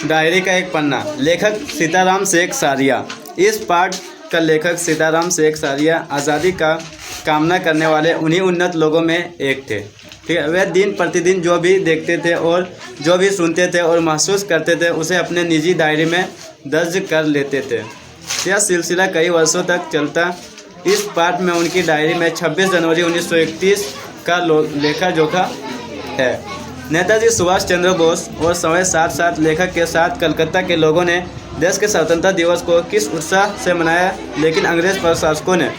Diary का एक पन्ना। लेखक सीताराम शेख सारिया। इस पाठ का लेखक सीताराम शेख सारिया आज़ादी का कामना करने वाले उन्हीं उन्नत लोगों में एक थे। ठीक है, वे दिन प्रतिदिन जो भी देखते थे और जो भी सुनते थे और महसूस करते थे उसे अपने निजी डायरी में दर्ज कर लेते थे। यह सिलसिला कई वर्षों तक चलता। इस पाठ में उनकी डायरी में 26 जनवरी 1931 का लेखा जोखा है। नेताजी सुभाष चंद्र बोस और समय साथ साथ लेखक के साथ कलकत्ता के लोगों ने देश के स्वतंत्रता दिवस को किस उत्साह से मनाया, लेकिन अंग्रेज प्रशासकों ने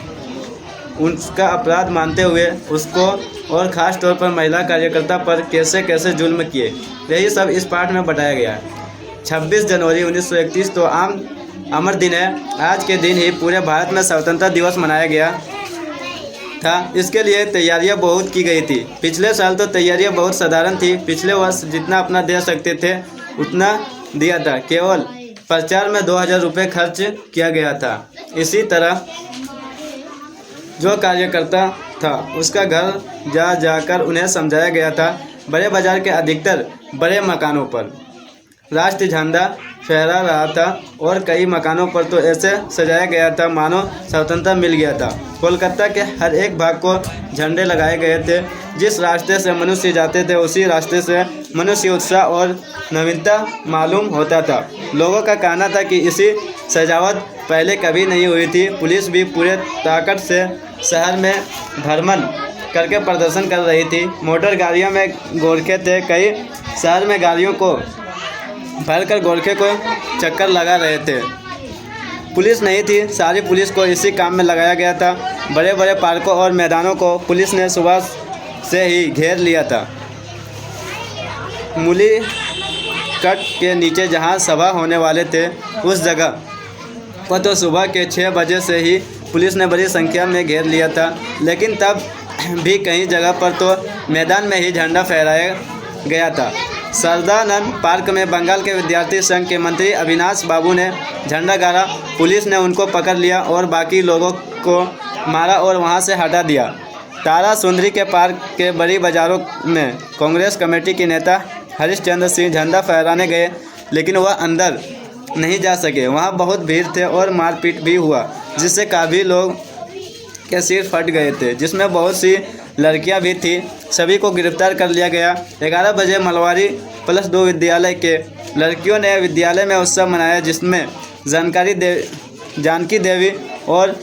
उसका अपराध मानते हुए उसको और ख़ास तौर पर महिला कार्यकर्ता पर कैसे कैसे जुल्म किए, यही सब इस पाठ में बताया गया है। 26 जनवरी 1931 तो आम अमर दिन है। आज के दिन ही पूरे भारत में स्वतंत्रता दिवस मनाया गया था। इसके लिए तैयारियां बहुत की गई थी। पिछले साल तो तैयारियां बहुत साधारण थी। पिछले वर्ष जितना अपना दे सकते थे उतना दिया था। केवल प्रचार में 2000 रुपये खर्च किया गया था। इसी तरह जो कार्यकर्ता था उसका घर जा जाकर उन्हें समझाया गया था। बड़े बाजार के अधिकतर बड़े मकानों पर राष्ट्रीय झंडा फहरा रहा था और कई मकानों पर तो ऐसे सजाया गया था मानो स्वतंत्रता मिल गया था। कोलकाता के हर एक भाग को झंडे लगाए गए थे। जिस रास्ते से मनुष्य जाते थे उसी रास्ते से मनुष्य उत्साह और नवीनता मालूम होता था। लोगों का कहना था कि इसी सजावट पहले कभी नहीं हुई थी। पुलिस भी पूरे ताकत से शहर में भ्रमण करके प्रदर्शन कर रही थी। मोटर गाड़ियों में गोरखे थे। कई शहर में गाड़ियों को भरकर गोरखे को चक्कर लगा रहे थे। पुलिस नहीं थी, सारी पुलिस को इसी काम में लगाया गया था। बड़े बड़े पार्कों और मैदानों को पुलिस ने सुबह से ही घेर लिया था। मूली कट के नीचे जहां सभा होने वाले थे उस जगह को तो सुबह के 6 बजे से ही पुलिस ने बड़ी संख्या में घेर लिया था। लेकिन तब भी कई जगह पर तो मैदान में ही झंडा फहराया गया था। सरदानंद पार्क में बंगाल के विद्यार्थी संघ के मंत्री अविनाश बाबू ने झंडा गाड़ा। पुलिस ने उनको पकड़ लिया और बाकी लोगों को मारा और वहां से हटा दिया। तारा सुंदरी के पार्क के बड़ी बाजारों में कांग्रेस कमेटी के नेता हरिश्चंद्र सिंह झंडा फहराने गए, लेकिन वह अंदर नहीं जा सके। वहां बहुत भीड़ थे और मारपीट भी हुआ, जिससे काफ़ी लोग के सिर फट गए थे, जिसमें बहुत सी लड़कियां भी थी। सभी को गिरफ्तार कर लिया गया। 11 बजे मलवारी प्लस 2 विद्यालय के लड़कियों ने विद्यालय में उत्सव मनाया, जिसमें जानकी देवी और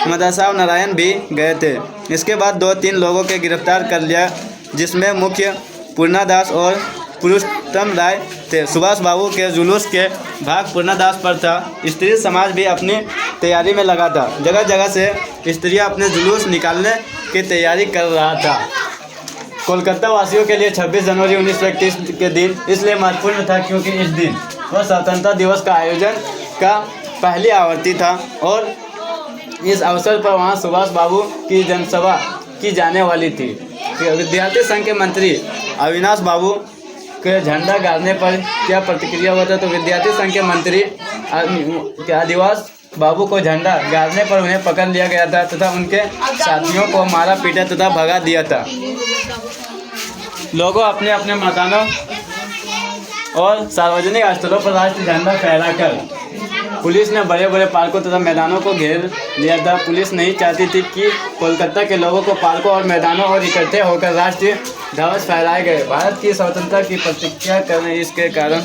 मदरसा नारायण भी गए थे। इसके बाद 2-3 लोगों के गिरफ्तार कर लिया, जिसमें मुख्य पूर्णादास और पुरुषोत्तम राय थे। सुभाष बाबू के जुलूस के भाग पूर्णादास पर था। स्त्री समाज भी अपनी तैयारी में लगा था। जगह जगह से स्त्रियां अपने जुलूस निकालने की तैयारी कर रहा था। कोलकाता वासियों के लिए 26 जनवरी 1931 के दिन इसलिए महत्वपूर्ण था क्योंकि इस दिन वह स्वतंत्रता दिवस का आयोजन का पहली आवृत्ति था और इस अवसर पर वहां सुभाष बाबू की जनसभा की जाने वाली थी। विद्यार्थी संघ के मंत्री अविनाश बाबू के झंडा गाड़ने पर क्या प्रतिक्रिया हुआ था, तो विद्यार्थी संघ के मंत्री आदिवास बाबू को झंडा गाड़ने पर उन्हें पकड़ लिया गया था तथा उनके साथियों को मारा पीटा तथा भगा दिया था। लोगों अपने अपने मकानों और सार्वजनिक स्थलों पर राष्ट्रीय झंडा फहराकर पुलिस ने बड़े बड़े पार्कों तथा मैदानों को घेर लिया था। पुलिस नहीं चाहती थी कि कोलकाता के लोगों को पार्कों और मैदानों और इकट्ठे होकर राष्ट्रीय ध्वज फहराए गए। भारत की स्वतंत्रता की प्रतिज्ञा करने इसके कारण